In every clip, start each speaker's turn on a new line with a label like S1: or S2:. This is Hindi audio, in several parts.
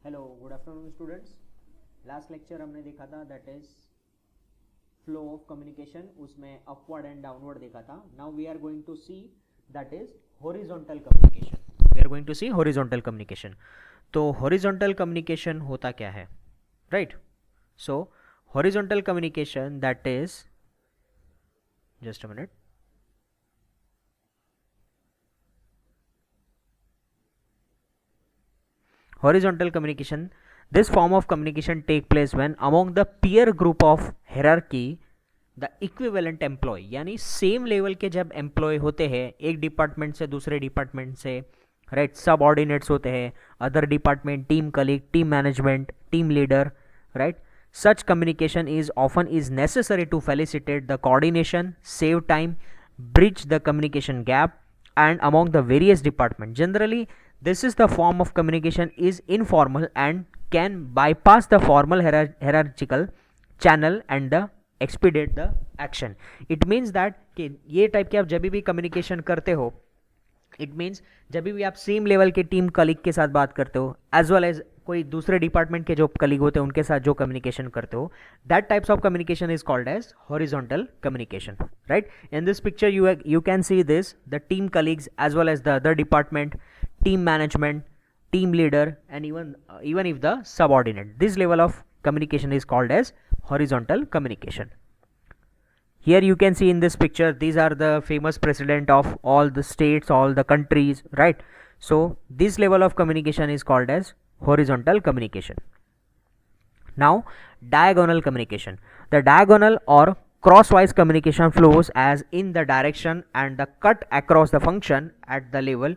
S1: Hello good afternoon students. Last lecture हमने देखा था that is flow of communication, उसमें अपवर्ड एंड डाउनवर्ड देखा था। Now we are going to see that is horizontal communication. We are going to see horizontal communication. तो हॉरिजॉन्टल कम्युनिकेशन होता क्या है, right? So horizontal communication that is, just a minute, horizontal communication, this form of communication take place when among the peer group of hierarchy the equivalent employee, यानी सेम लेवल के जब एम्प्लॉय होते हैं एक डिपार्टमेंट से दूसरे डिपार्टमेंट से, राइट, सब ऑर्डिनेट्स होते हैं, other department, team colleague, team management, team leader, right, such communication is often is necessary to facilitate the coordination, save time, bridge the communication gap and among the various departments. Generally this is the form of communication is informal and can bypass the formal hierarchical channel and the expedite the action. It means that कि ये टाइप के आप जब भी कम्युनिकेशन करते हो, इट मीन्स जब भी आप सेम लेवल के टीम कलीग के साथ बात करते हो एज वेल एज कोई दूसरे डिपार्टमेंट के जो कलीग होते हैं उनके साथ जो कम्युनिकेशन करते हो, that types of communication is called as horizontal communication, right? In this picture you can see this, the team colleagues as well as the other department, team management, team leader and even if the subordinate, this level of communication is called as horizontal communication. Here you can see in this picture, these are the famous president of all the states, all the countries, right? So this level of communication is called as horizontal communication. Now diagonal communication, the diagonal or crosswise communication flows as in the direction and the cut across the function at the level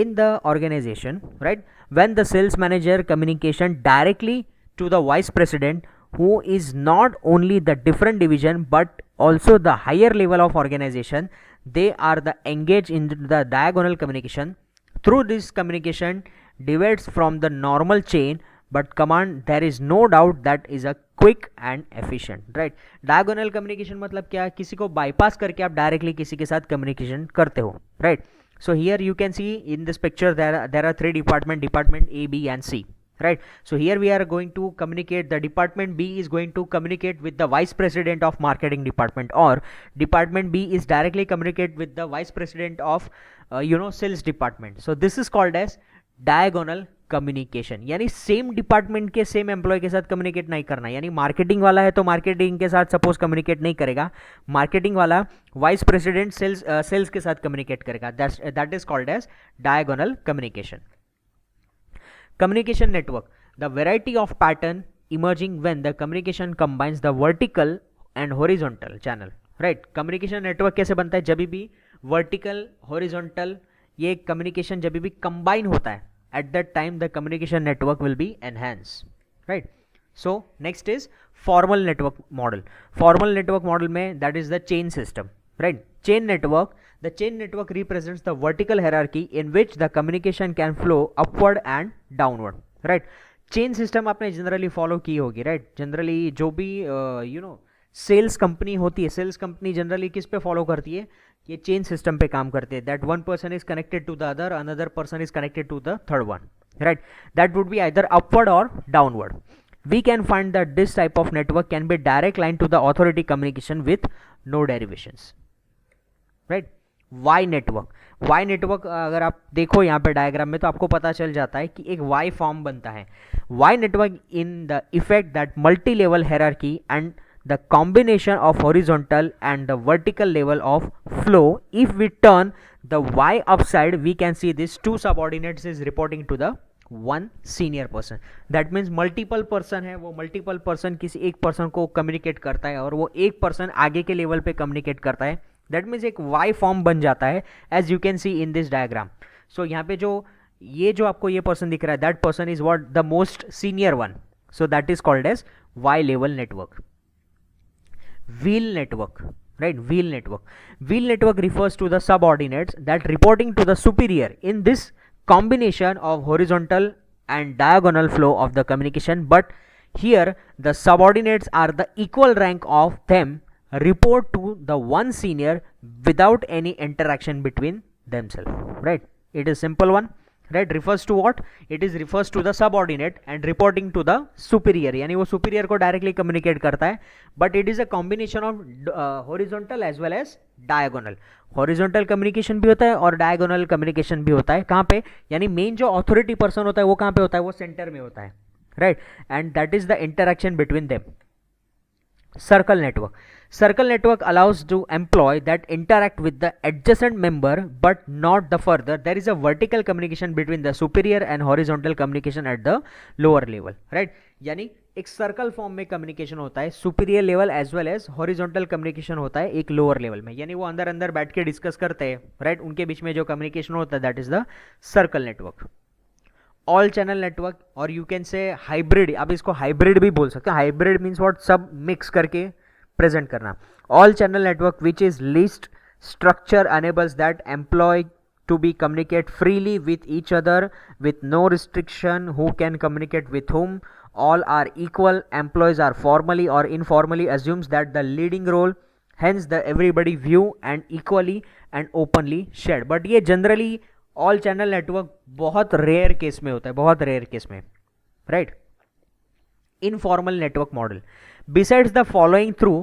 S1: in the organization, right? When the sales manager communication directly to the vice president, who is not only the different division but also the higher level of organization, they are the engaged in the diagonal communication. Through this communication divides from the normal chain but command, there is no doubt that is a quick and efficient, right? Diagonal communication मतलब क्या, किसी को बाईपास करके आप डायरेक्टली किसी के साथ कम्युनिकेशन करते हो, right? So here you can see in this picture there are three department A, B and C, right? So here we are going to communicate, the department B is going to communicate with the vice president of marketing department, or department B is directly communicate with the vice president of sales department. So this is called as diagonal communication, यानी सेम डिपार्टमेंट के सेम एम्प्लॉय के साथ कम्युनिकेट नहीं करना, यानी मार्केटिंग वाला है तो मार्केटिंग के साथ सपोज कम्युनिकेट नहीं करेगा, मार्केटिंग वाला वाइस प्रेसिडेंट सेल्स के साथ कम्युनिकेट करेगा, that is called as diagonal communication. Communication network, the variety of pattern emerging when the communication combines the vertical and horizontal channel, right? Communication network कैसे बनता है, जब भी वर्टिकल हॉरिजॉन्टल ये कम्युनिकेशन जब भी कंबाइन होता है, at that time the communication network will be enhanced, right? So next is formal network model. Formal network model mein that is the chain system, right? Chain network, the chain network represents the vertical hierarchy in which the communication can flow upward and downward, right? Chain system आपने जनरली फॉलो की होगी, राइट? जनरली जो भी सेल्स कंपनी होती है, सेल्स कंपनी जनरली किस पे फॉलो करती है, ये चेन सिस्टम पे काम करते हैं, that one person is connected to the other, another person is connected to the third one, right? That would be either upward और downward. We can find that this type of network can be direct line to the authority communication with no derivations, right? Y network, Y network अगर आप देखो यहाँ पे डायग्राम में तो आपको पता चल जाता है कि एक Y फॉर्म बनता है. Y network in the effect that multi level hierarchy and the combination of horizontal and the vertical level of flow. If we turn the Y upside, we can see this two subordinates is reporting to the one senior person. That means multiple person है, वो multiple person किसी एक person को communicate करता है और वो एक person आगे के level पे communicate करता है. That means एक Y form बन जाता है, as you can see in this diagram. So यहाँ पे जो आपको ये person दिख रहा है, that person is what the most senior one. So that is called as Y level network. Wheel network, right? Wheel network refers to the subordinates that reporting to the superior. In this combination of horizontal and diagonal flow of the communication, but here the subordinates are the equal rank of them report to the one senior without any interaction between themselves, right? It is simple one, right. Refers to what? It is refers to the subordinate and reporting to the superior, यानी वो सुपीरियर को डायरेक्टली कम्युनिकेट करता है. But it is a combination of horizontal as well as diagonal. Horizontal communication भी होता है और डायगोनल कम्युनिकेशन भी होता है. कहाँ पे? यानी मेन जो अथॉरिटी पर्सन होता है वो कहाँ पे होता है? वो सेंटर में होता है, right. And that is the interaction between them. Circle network. Circle network allows to employ that interact with the adjacent member but not the further. There is a vertical communication between the superior and horizontal communication at the lower level, right. यानी एक सर्कल फॉर्म में कम्युनिकेशन होता है, superior level as well as horizontal communication होता है एक लोअर लेवल में. यानी वो अंदर अंदर बैठ के डिस्कस करते हैं, राइट. उनके बीच में जो कम्युनिकेशन होता है that is the circle network. All channel network, और यू कैन से हाइब्रिड. आप इसको हाइब्रिड भी बोल सकते हैं. Hybrid means what? सब मिक्स करके प्रेजेंट करना. All channel network which is least structure enables that employee to be communicate freely with each other with no restriction who can communicate with whom. All are equal. Employees are formally or informally assumes that the leading role, hence the everybody view and equally and openly shared. But ये generally ऑल चैनल नेटवर्क बहुत रेयर केस में होता है, बहुत रेयर केस में, right. Informal network model. Besides the following through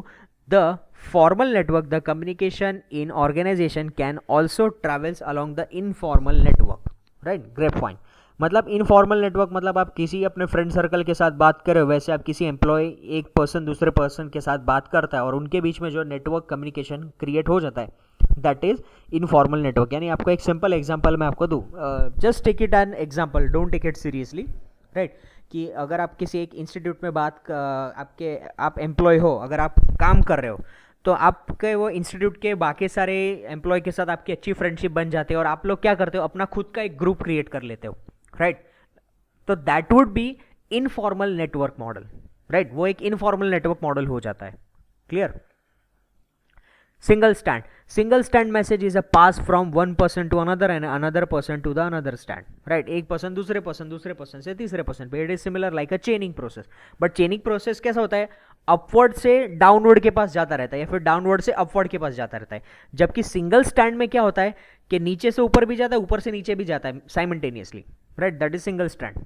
S1: the formal network the communication in organisation can also travels along the informal network, right. Grape point मतलब इनफॉर्मल नेटवर्क मतलब आप किसी अपने फ्रेंड सर्कल के साथ बात कर रहे हो, वैसे आप किसी एम्प्लॉय, एक पर्सन दूसरे पर्सन के साथ बात करता है और उनके बीच में जो नेटवर्क कम्युनिकेशन क्रिएट हो जाता है दैट इज इनफॉर्मल नेटवर्क. यानी आपको एक सिंपल एग्जांपल मैं आपको दूँ, just take it an example, don't take it seriously, right. कि अगर आप किसी एक इंस्टीट्यूट में आप एम्प्लॉय हो, अगर आप काम कर रहे हो, तो आपके वो इंस्टीट्यूट के बाकी सारे एम्प्लॉय के साथ आपकी अच्छी फ्रेंडशिप बन जाती है और आप लोग क्या करते हो? अपना खुद का एक ग्रुप क्रिएट कर लेते हो, राइट. तो that would be informal network model, right. वो एक इनफॉर्मल नेटवर्क मॉडल हो जाता है. Clear? Single stand. Single stand message is a pass from one person to another and another person to the another stand, right. एक पर्सन दूसरे पर्सन से तीसरे पर्सन पे. It is similar like a chaining process. But chaining process कैसा होता है? अपवर्ड से डाउनवर्ड के पास जाता रहता है या फिर डाउनवर्ड से अपवर्ड के पास जाता रहता है. जबकि सिंगल स्टैंड में क्या होता है कि नीचे से ऊपर भी जाता है, ऊपर से नीचे भी जाता है simultaneously, right. That is single stand.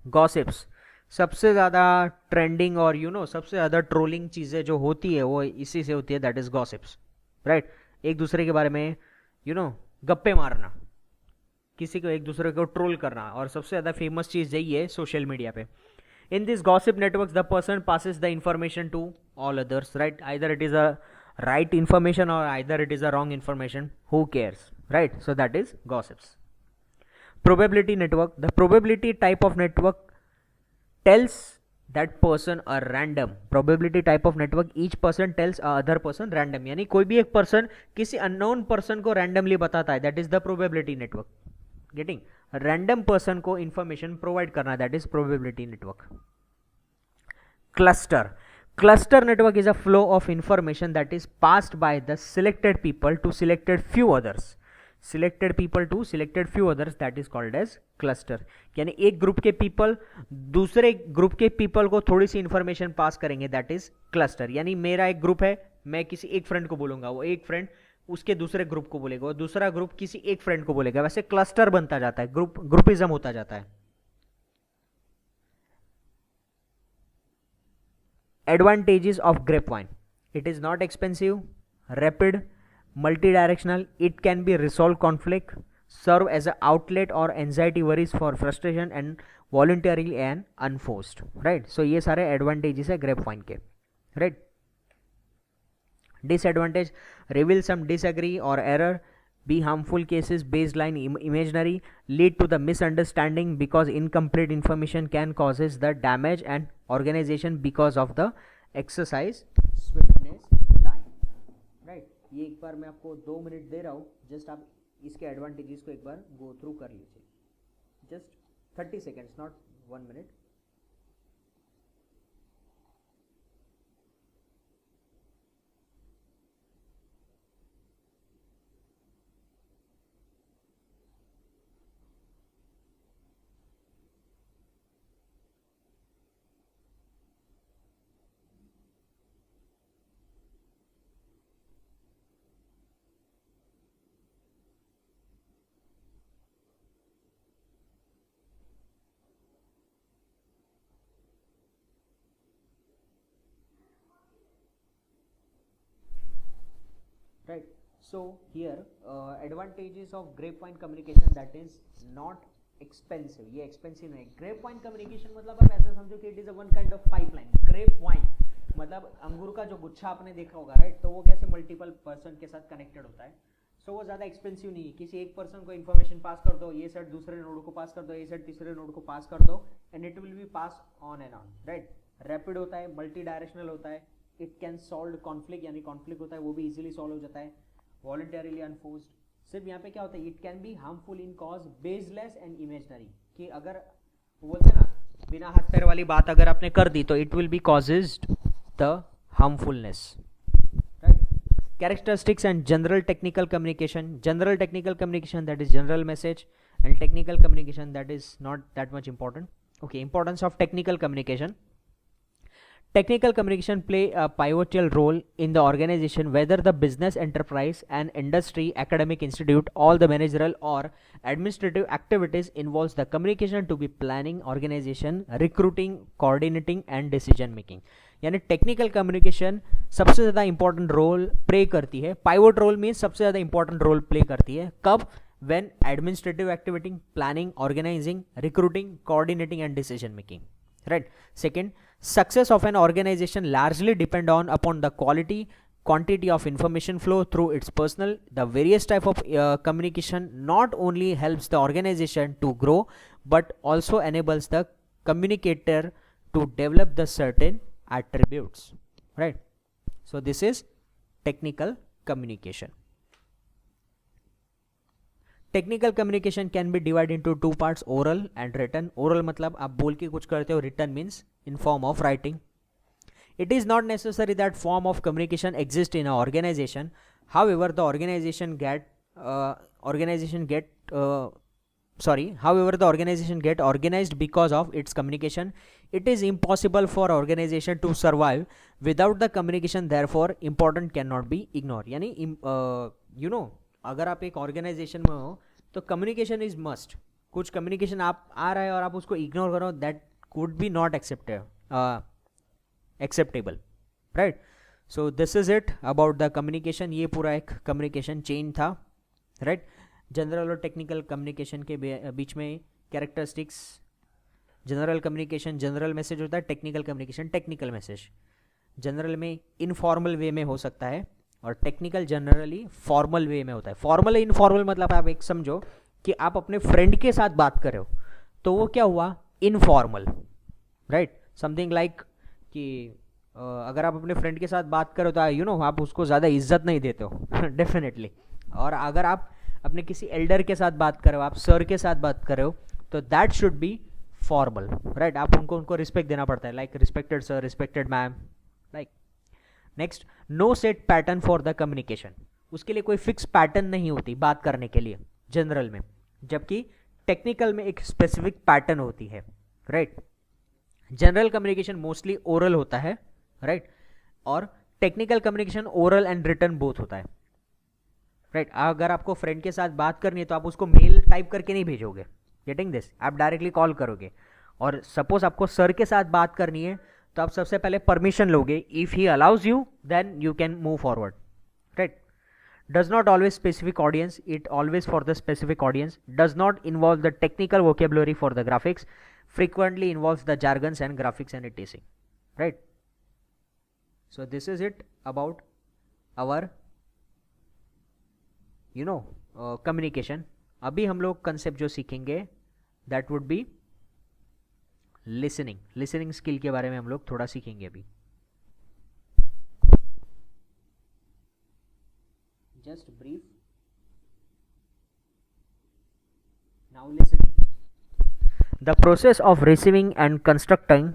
S1: Gossips. सबसे ज़्यादा ट्रेंडिंग और सबसे ज़्यादा ट्रोलिंग चीज़ें जो होती है वो इसी से होती है, दैट इज गॉसिप्स, राइट. एक दूसरे के बारे में गप्पे मारना, किसी को एक दूसरे को ट्रोल करना, और सबसे ज़्यादा फेमस चीज़ यही है सोशल मीडिया पे. In this gossip networks the person passes the information to all others, right. Either it is a right information or either it is a wrong information, who cares, right. So that is gossips. Probability network. The probability type of network tells that person a random. Probability type of network, each person tells a other person random. यानी कोई भी एक person किसी unknown person को randomly बताता है, that is the probability network. Getting? Random person को information provide करना, that is probability network. Cluster. Cluster network is a flow of information that is passed by the selected people to selected few others. Selected people to selected few others, that is called as cluster. यानी एक ग्रुप के पीपल दूसरे ग्रुप के पीपल को थोड़ी सी इंफॉर्मेशन पास करेंगे, दैट इज क्लस्टर. यानी मेरा एक ग्रुप है, मैं किसी एक फ्रेंड को बोलूंगा, वो एक फ्रेंड उसके दूसरे ग्रुप को बोलेगा, और दूसरा ग्रुप किसी एक फ्रेंड को बोलेगा. वैसे क्लस्टर बनता जाता है, ग्रुपिज्म होता जाता है. Advantages of grapevine. It is not expensive, rapid, multi-directional. It can be resolve conflict, serve as an outlet or anxiety worries for frustration and voluntarily and unforced, right. So ये सारे advantages है grapevine के, right. Disadvantage: reveal some disagree or error, be harmful cases, baseline imaginary, lead to the misunderstanding because incomplete information can causes the damage and organization because of the exercise swiftness time, right. ये एक बार मैं आपको 2 मिनट दे रहा हूँ, जस्ट आप इसके एडवांटेजेस को एक बार गो थ्रू कर लीजिए, just 30 seconds, not 1 minute. right? So here advantages of grapevine communication, that is not expensive. ये expensive नहीं. grapevine communication मतलब आप ऐसा समझो कि it is a one kind of pipeline. grapevine मतलब अंगूर का जो गुच्छा आपने देखा होगा, राइट? तो वो कैसे मल्टीपल पर्सन के साथ कनेक्टेड होता है. सो वो ज़्यादा एक्सपेंसिव नहीं है. किसी एक पर्सन को इन्फॉर्मेशन पास कर दो, ये सेट दूसरे नोड को पास कर दो, ये सेट तीसरे नोड को पास कर दो, and it will B pass on and on, right? Rapid होता है, मल्टी डायरेक्शनल होता है, इट कैन सॉल्व कॉन्फ्लिक्ट, यानी कॉन्फ्लिक्ट होता है वो भी इजीली सॉल्व हो जाता है. Voluntarily unforced. सिर्फ यहाँ पे क्या होता है, it can be harmful in cause baseless and imaginary, कि अगर बोलते हैं ना बिना हाथ पैर वाली बात अगर आपने कर दी तो it will be causes the harmfulness, right? Characteristics and general technical communication. General technical communication, that is general message, and technical communication, that is not that much important. Okay, importance of technical communication. Technical communication play a pivotal role in the organization, whether the business enterprise, an industry, academic institute, all the managerial or administrative activities involves the communication to be planning, organization, recruiting, coordinating and decision making. यानी टेक्निकल कम्युनिकेशन सबसे ज़्यादा इंपॉर्टेंट रोल प्ले करती है. पाइवट रोल मीन्स सबसे ज़्यादा इंपॉर्टेंट रोल प्ले करती है. कब? When administrative activity, planning, organising, recruiting, coordinating and decision making, right? Second, success of an organisation largely depend on upon the quality, quantity of information flow through its personnel. The various type of communication not only helps the organization to grow but also enables the communicator to develop the certain attributes, right? So this is technical communication. Technical communication can be divided into two parts, oral and written. Oral मतलब आप बोल के कुछ करते हो, written means in form of writing. It is not necessary that form of communication exists in an organization. However, the organization get organized because of its communication. It is impossible for organization to survive without the communication. Therefore, important cannot be ignored. यानी अगर आप एक ऑर्गेनाइजेशन में हो तो कम्युनिकेशन इज मस्ट. कुछ कम्युनिकेशन आप आ रहा है और आप उसको इग्नोर करो, that could be not acceptable, right? So this is it about the communication. ये पूरा एक कम्युनिकेशन चेन था, राइट? जनरल और टेक्निकल कम्युनिकेशन के बीच में characteristics. General communication general message होता है, technical communication technical message. General में इनफॉर्मल वे में हो सकता है और टेक्निकल जनरली फॉर्मल वे में होता है. फॉर्मल इनफॉर्मल मतलब आप एक समझो कि आप अपने फ्रेंड के साथ बात कर रहे हो तो वो क्या हुआ, इनफॉर्मल, राइट? समथिंग लाइक कि अगर आप अपने फ्रेंड के साथ बात करो तो आप उसको ज़्यादा इज्जत नहीं देते हो डेफिनेटली. और अगर आप अपने किसी एल्डर के साथ बात कर रहे हो, आप सर के साथ बात कर रहे हो, तो that should be formal, right? आप उनको रिस्पेक्ट देना पड़ता है, like respected sir, respected ma'am, like. Next, no set pattern for the communication. उसके लिए कोई फिक्स पैटर्न नहीं होती बात करने के लिए जनरल में, जबकि टेक्निकल में एक स्पेसिफिक पैटर्न होती है, right? General communication mostly oral होता है, राइट? और technical communication oral and written both होता है, राइट? अगर आपको फ्रेंड के साथ बात करनी है तो आप उसको मेल टाइप करके नहीं भेजोगे, गेटिंग दिस? आप डायरेक्टली कॉल करोगे. और सपोज आपको सर के साथ बात करनी है तो आप सबसे पहले परमिशन लोगे. If he allows you then you can move forward, right? Does not always specific audience, it always for the specific audience. Does not involve the technical vocabulary for the graphics. frequently involves the jargons and graphics and etc, right? So this is it about our communication. अभी हम लोग कंसेप्ट जो सीखेंगे that would be listening. Listening skill के बारे में हम लोग थोड़ा सीखेंगे अभी. Just brief. Now listening. The process of receiving and constructing,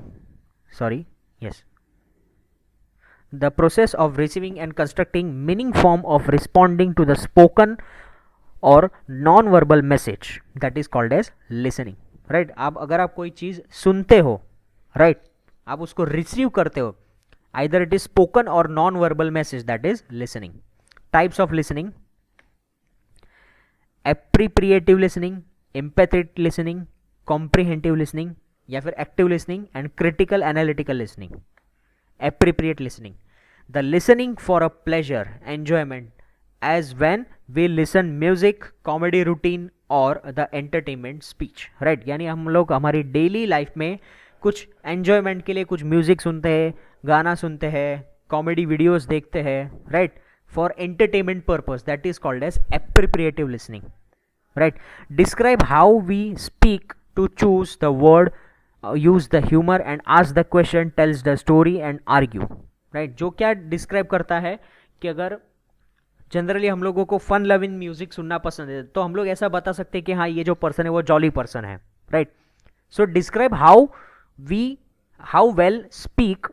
S1: the process of receiving and constructing meaning form of responding to the spoken or non-verbal message, that is called as listening, right? आप अगर आप कोई चीज़ सुनते हो, right, आप उसको रिसीव करते हो, either it is spoken or non-verbal message, that is listening. Types of listening: appropriative listening, empathic listening, comprehensive listening या फिर active listening and critical analytical listening. Appropriate listening, the listening for a pleasure, enjoyment as when we listen music, comedy routine और the entertainment speech, right? यानी हम लोग हमारी डेली लाइफ में कुछ एन्जॉयमेंट के लिए कुछ म्यूजिक सुनते हैं, गाना सुनते हैं, कॉमेडी वीडियोस देखते हैं, right? For entertainment purpose, that is called as appropriative listening, right? Describe how we speak to choose the word, use the humor and ask the question, tells the story and argue, right? जो क्या डिस्क्राइब करता है कि अगर जनरली हम लोगों को फन लविंग म्यूजिक सुनना पसंद है तो हम लोग ऐसा बता सकते हैं कि हाँ ये जो पर्सन है वो जॉली पर्सन है, right? So describe how well speak,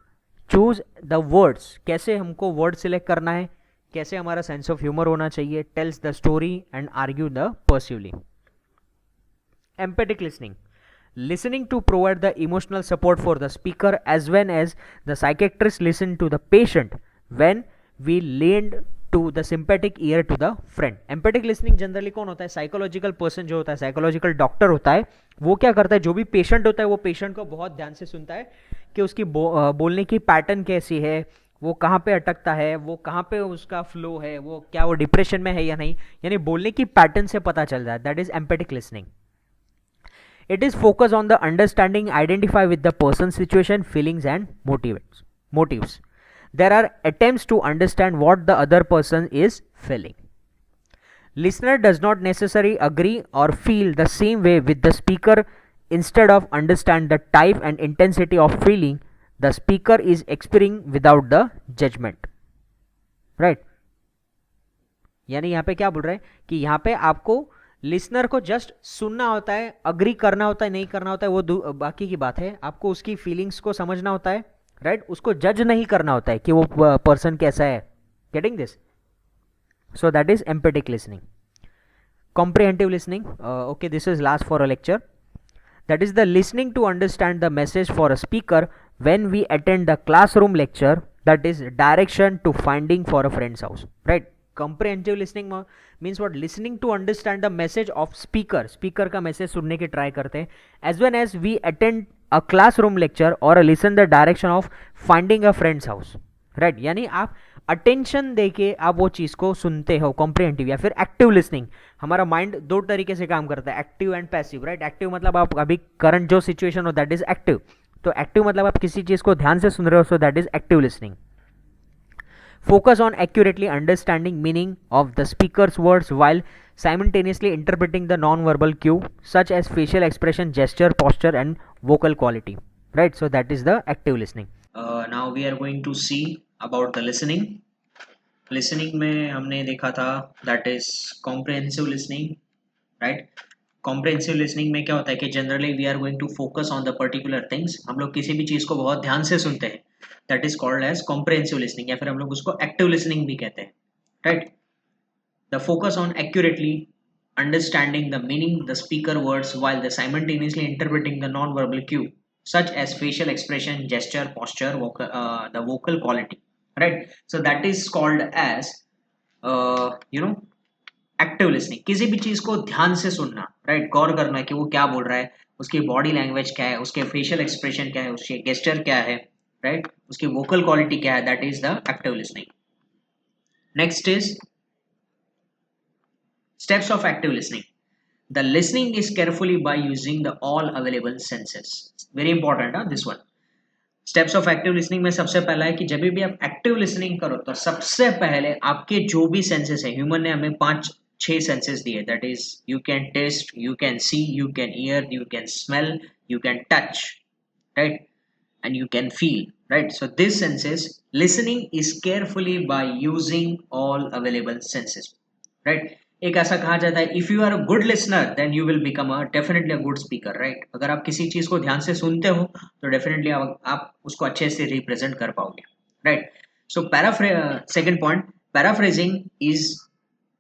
S1: choose the words, कैसे हमको वर्ड सिलेक्ट करना है, कैसे हमारा सेंस ऑफ ह्यूमर होना चाहिए, tells the story and argue the persuasively. Empathic listening to provide the emotional support for the speaker as well as the psychiatrist listen to the patient when we lend to the sympathetic ear to the friend. Empathic listening generally कौन होता है? साइकोलॉजिकल पर्सन जो होता है, साइकोलॉजिकल डॉक्टर होता है, वो क्या करता है, जो भी पेशेंट होता है वो पेशेंट को बहुत ध्यान से सुनता है कि उसकी बोलने की पैटर्न कैसी है, वो कहाँ पे अटकता है, वो कहाँ पे उसका फ्लो है, वो क्या वो डिप्रेशन में है या नहीं, यानी बोलने की पैटर्न से पता चल रहा है. That is empathic listening. It is focused on the understanding, identify with the person's situation, feelings and motives. There are attempts to understand what the other person is feeling. Listener does not necessarily agree or feel the same way with the speaker. Instead of understand the type and intensity of feeling, the speaker is experiencing without the judgment. Right? यानी यहाँ पे क्या बोल रहे हैं कि यहाँ पे आपको लिसनर को जस्ट सुनना होता है, अग्री करना होता है, नहीं करना होता है वो बाकी की बात है. आपको उसकी फीलिंग्स को समझना होता है, राइट? उसको जज नहीं करना होता है कि वो पर्सन कैसा है. Getting this? So that is empathic listening. Comprehensive listening, okay, this is last for a lecture. That is the listening to understand the message for a speaker when we attend the classroom lecture, that is direction to finding for a friends house, right? comprehensive listening means what? Listening to understand the message of speaker का मैसेज सुनने की ट्राई करते हैं, as well as we attend a classroom lecture or listen the direction of finding a friend's house, right? यानी आप अटेंशन देके आप वो चीज़ को सुनते हो. कॉम्प्रिहेंटिव या फिर एक्टिव लिसनिंग, हमारा माइंड दो तरीके से काम करता है, active and passive, right? Active मतलब आप अभी करंट जो सिचुएशन हो दैट इज एक्टिव, तो एक्टिव मतलब आप किसी चीज़ को ध्यान से सुन रहे हो, सो that is active listening. Focus on accurately understanding meaning of the speaker's words while simultaneously interpreting the non-verbal cue such as facial expression, gesture, posture and vocal quality, right? So that is the active listening. Now we are going to see about the listening. Listening में हमने देखा था that is comprehensive listening, right? Comprehensive listening में क्या होता है कि generally we are going to focus on the particular things. हम लोग किसी भी चीज़ को बहुत ध्यान से सुनते हैं, that is called as comprehensive listening, या फिर हम लोग उसको active listening भी कहते हैं, right? The focus on accurately understanding the meaning the speaker words while they simultaneously interpreting the non-verbal cue such as facial expression, gesture, posture, the vocal quality, right? So that is called as active listening. किसी भी चीज को ध्यान से सुनना, राइट? गौर करना कि वो क्या बोल रहा है, उसकी बॉडी लैंग्वेज क्या है, उसके फेशियल एक्सप्रेशन क्या है, उसके गेस्चर क्या है, राइट? उसकी वोकल क्वालिटी क्या है, that is the active listening. Next is steps of active listening. The listening is carefully by using the all available senses. Very important है this one. Steps of active listening में सबसे पहला है कि जब भी आप एक्टिव लिसनिंग करो तो सबसे पहले आपके जो भी सेंसेस है, ह्यूमन ने हमें 5-6 सेंसेस दिए, that is you can taste, you can see, you can ear, you can smell, you can touch, right? And you can feel, right? So this senses listening is carefully by using all available senses, right? एक ऐसा कहा जाता है if you are a good listener then you will become a definitely a good speaker, right? अगर आप किसी चीज को ध्यान से सुनते हो तो डेफिनेटली आप उसको अच्छे से रिप्रेजेंट कर पाओगे, right? So second point, paraphrasing is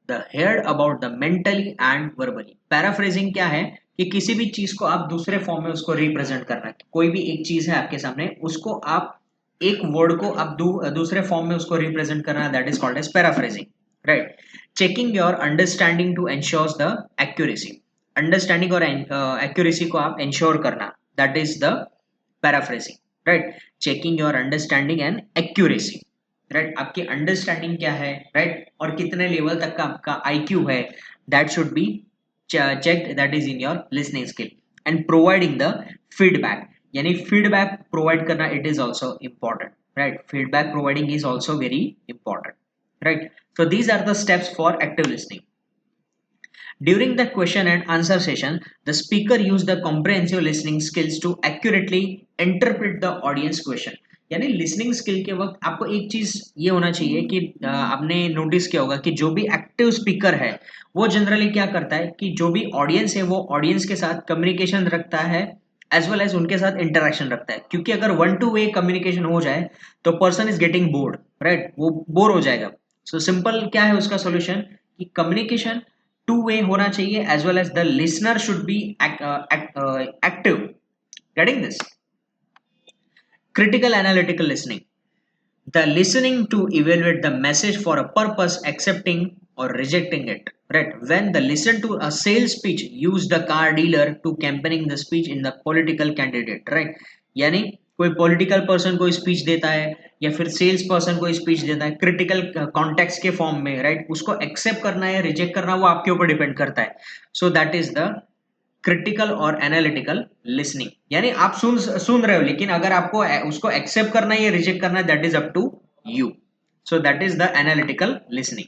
S1: the hear about the mentally and verbally. Paraphrasing क्या है कि किसी भी चीज को आप दूसरे फॉर्म में उसको रिप्रेजेंट करना है. कोई भी एक चीज है आपके सामने, उसको आप एक वर्ड को आप दूसरे फॉर्म में उसको रिप्रेजेंट करना है, that is called as paraphrasing, right? Checking your understanding to ensure the accuracy. Understanding और एक्यूरेसी को आप एंश्योर करना, that is the paraphrasing, right? Checking your understanding and accuracy. Right, आपकी अंडरस्टैंडिंग क्या है, राइट, और कितने लेवल तक का आपका IQ है, that should B checked, that is in your listening skill. And providing the feedback, यानी feedback provide करना, it is also important, right? Feedback providing is also very important, right? So these are the steps for active listening. During the question and answer session, the speaker used the comprehensive listening skills to accurately interpret the audience question. यानी लिसनिंग स्किल के वक्त आपको एक चीज ये होना चाहिए कि आपने नोटिस किया होगा कि जो भी एक्टिव स्पीकर है वो जनरली क्या करता है कि जो भी ऑडियंस है वो ऑडियंस के साथ कम्युनिकेशन रखता है एज वेल एज उनके साथ इंटरेक्शन रखता है, क्योंकि अगर वन टू वे कम्युनिकेशन हो जाए तो person is getting bored, right, वो बोर हो जाएगा. सो सिंपल क्या है उसका सोल्यूशन कि कम्युनिकेशन टू वे होना चाहिए as well as the listener should be active. Getting this? Critical analytical listening, the listening to evaluate the message for a purpose, accepting or rejecting it, right? When the listen to a sales speech, use the car dealer to campaigning the speech in the political candidate, right? यानी कोई पॉलिटिकल पर्सन कोई स्पीच देता है या फिर सेल्स पर्सन कोई स्पीच देता है क्रिटिकल कॉन्टेक्स्ट के फॉर्म में, राइट, उसको एक्सेप्ट करना है रिजेक्ट करना वो आपके ऊपर डिपेंड करता है. सो दैट इज द क्रिटिकल और एनालिटिकल लिसनिंग. यानी आप सुन रहे हो लेकिन अगर आपको उसको एक्सेप्ट करना है या रिजेक्ट करना है, that is up to you. So that is the analytical listening.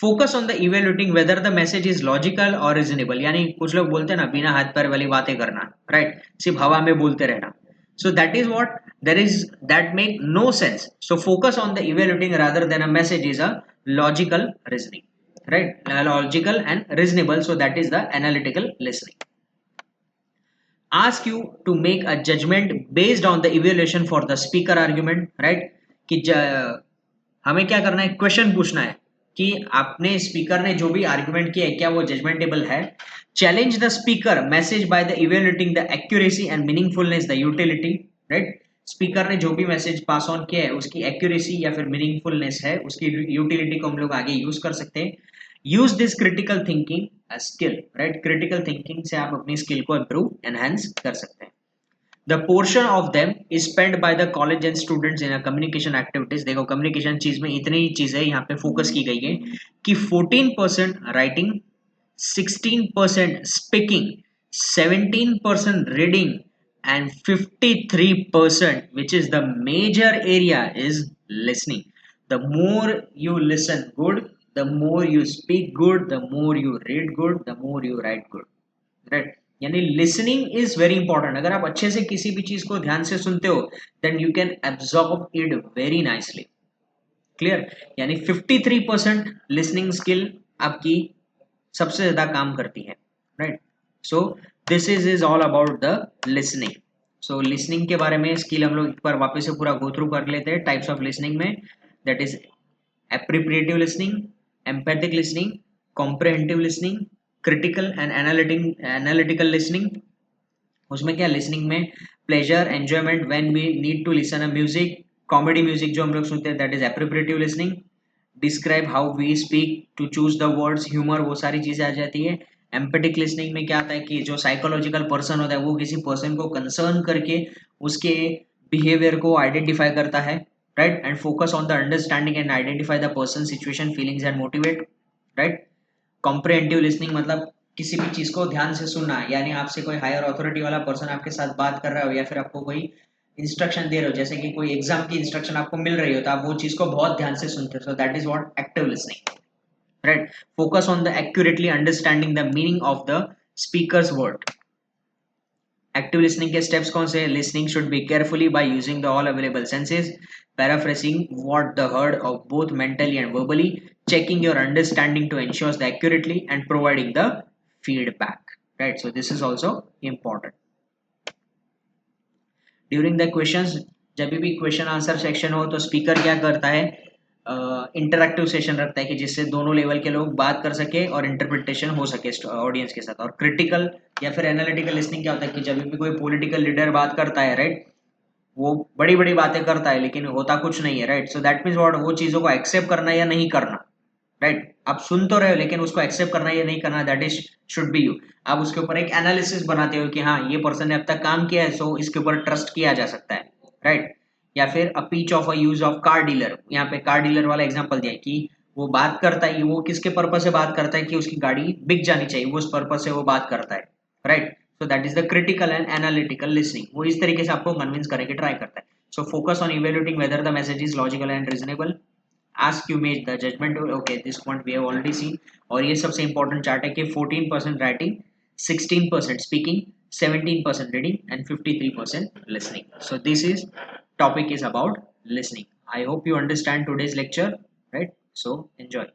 S1: Focus on the evaluating whether the message is logical और रीजनेबल. यानी कुछ लोग बोलते हैं ना बिना हाथ पैर वाली बातें करना, राइट, सिर्फ हवा में बोलते रहना. So that is what there is that make no sense. So focus on the evaluating rather than a message is a logical reasoning, right, logical and reasonable. So that is the analytical listening. Ask you to make a judgment based on the evaluation for the speaker argument, right? कि हमें क्या करना है, क्वेश्चन पूछना है कि आपने स्पीकर ने जो भी आर्ग्यूमेंट किया है क्या वो जजमेंटेबल है. Challenge the speaker message by the evaluating the accuracy and meaningfulness the utility, right. Speaker ने जो भी मैसेज पास ऑन किया है उसकी एक्यूरेसी या फिर मीनिंगफुलनेस है, उसकी यूटिलिटी को हम लोग आगे यूज कर सकते हैं. Use this critical thinking skill, right, critical thinking से आप अपनी स्किल को इंप्रूव एनहांस कर सकते हैं. The portion of them is spent by the college and students in a communication activities. देखो communication चीज में इतनी चीजें यहाँ पे फोकस की गई है कि 14% writing, 16% speaking, 17% reading and 53% which is the major area is listening. The more you listen good, the more you speak good, the more you read good, the more you write good, right? यानी लिसनिंग इज वेरी इंपॉर्टेंट. अगर आप अच्छे से किसी भी चीज को ध्यान से सुनते हो then you can absorb it very nicely. Clear? यानी 53% लिसनिंग स्किल आपकी सबसे ज्यादा काम करती है, right. So this is all about the listening. So listening के बारे में स्किल हम लोग एक बार वापस से पूरा गो थ्रू कर लेते हैं. टाइप्स ऑफ लिसनिंग में that is appropriative listening, empathic listening, comprehensive listening, critical and analytical listening. उसमें क्या लिसनिंग में pleasure enjoyment when we need to listen a music, comedy music जो हम लोग सुनते हैं that is appropriative listening. Describe how we speak to choose the words, humour, वो सारी चीजें आ जाती है. एम्पैथिक लिसनिंग में क्या आता है कि जो साइकोलॉजिकल पर्सन होता है वो किसी पर्सन को कंसर्न करके उसके बिहेवियर को आइडेंटिफाई करता है, right, and focus on the understanding and identify the person situation feelings and motivate, right. Comprehensive listening मतलब किसी भी चीज को ध्यान से सुनना, यानी आपसे कोई हायर अथॉरिटी वाला पर्सन आपके साथ बात कर रहा हो या फिर आपको कोई इंस्ट्रक्शन दे रहे हो, जैसे कि कोई एग्जाम की इंस्ट्रक्शन आपको मिल रही हो तो आप वो चीज को बहुत ध्यान से सुनते हो. सो that is what active listening, right. Focus on the accurately understanding the meaning of the speakers word. Active listening के स्टेप्स कौन से? Listening should be carefully by using the all available senses, paraphrasing what the heard of both mentally and verbally, checking your understanding to ensure the accurately and providing the feedback, right. So this is also important. During the questions, जब भी क्वेश्चन आंसर सेक्शन हो तो स्पीकर क्या करता है, इंटरैक्टिव सेशन रखता है कि जिससे दोनों लेवल के लोग बात कर सके और इंटरप्रिटेशन हो सके ऑडियंस के साथ. और क्रिटिकल या फिर एनालिटिकल लिसनिंग क्या होता है कि जब भी कोई पॉलिटिकल लीडर बात करता है, राइट, वो बड़ी बड़ी बातें करता है लेकिन होता कुछ नहीं है, right. So that means what, वो चीजों को एक्सेप्ट करना या नहीं करना, राइट. आप सुन तो रहे हो लेकिन उसको एक्सेप्ट करना या नहीं करना, that is should be you. आप उसके ऊपर एक एनालिसिस बनाते हो कि हाँ ये पर्सन ने अब तक काम किया है सो इसके ऊपर ट्रस्ट किया जा सकता है, राइट.
S2: या फिर a pitch of a use of car dealer, यहाँ पे कार डीलर वाला एग्जांपल दिया है कि वो बात करता है, वो किसके पर्पज से बात करता है कि उसकी गाड़ी बिक जानी चाहिए, वो उस पर्पज से वो बात करता है, right. So that is the critical and analytical listening, वो इस तरीके से आपको कन्विंस करने की ट्राई करता है। सो focus on evaluating whether the message is logical and reasonable, ask you made the judgment tool, okay this point we have already seen। और ये सबसे important चार्ट है कि 14% writing, 16% speaking, 17% reading and 53% listening। so this is topic is about listening। I hope you understand today's lecture, right? So enjoy।